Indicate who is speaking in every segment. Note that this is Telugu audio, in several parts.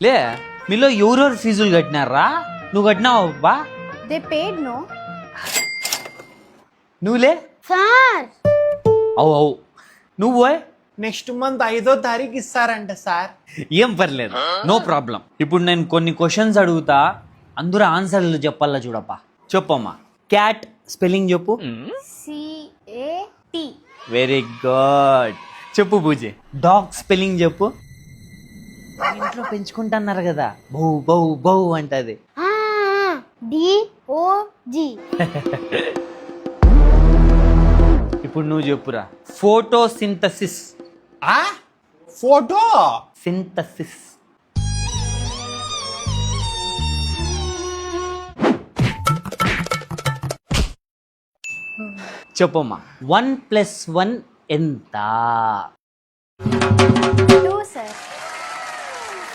Speaker 1: లే మీలో ఎవరెవరు ఫీజులు కట్టినారా? నువ్వు కట్టినావా బా?
Speaker 2: దే పేడ్ నో
Speaker 1: నువ్వులే
Speaker 2: సార్.
Speaker 1: అవు అవు నువ్వు
Speaker 3: నెక్స్ట్ మంత్ 5వ తారీఖు ఇస్తారంట సార్.
Speaker 1: ఏం పర్లేదు, నో ప్రాబ్లం. ఇప్పుడు నేను కొన్ని క్వశ్చన్స్ అడుగుతా, అందరూ ఆన్సర్లు చెప్పాలా చూడప్పా. చెప్పమ్మా. క్యాట్ స్పెల్లింగ్ చెప్పు.
Speaker 2: CAT.
Speaker 1: Very good. చెప్పు పూజ. డాగ్ స్పెల్లింగ్ చెప్పు. ఇంట్లో పెంచుకుంటున్నారు కదా, బౌ బౌ బౌ అంటది.
Speaker 2: DOG.
Speaker 1: ఇప్పుడు నువ్వు చెప్పురా. ఫోటోసింథసిస్.
Speaker 3: ఆ ఫోటో
Speaker 1: సింథసిస్. చెప్పమ్మా. 1+1 ఎంత?
Speaker 2: 2 సార్.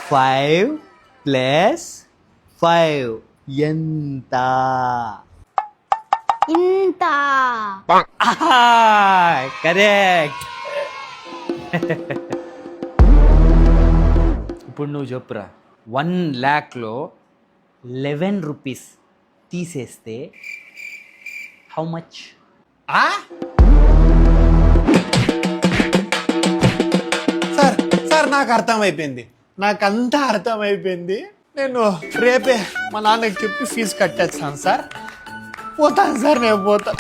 Speaker 1: 5+5 ఎంత?
Speaker 2: ఇంత.
Speaker 1: కరెక్ట్. ఇప్పుడు నువ్వు చెప్పురా. 1 lakhలో 11 రూపీస్ తీసేస్తే హౌ మచ్?
Speaker 3: ఆ సార్ సార్ నాకు అర్థమైపోయింది, నాకంతా అర్థమైపోయింది. నేను రేపే మా నాన్నకి చెప్పి ఫీజు కట్టేస్తాను సార్. పోతాను సార్, నేను పోతాను.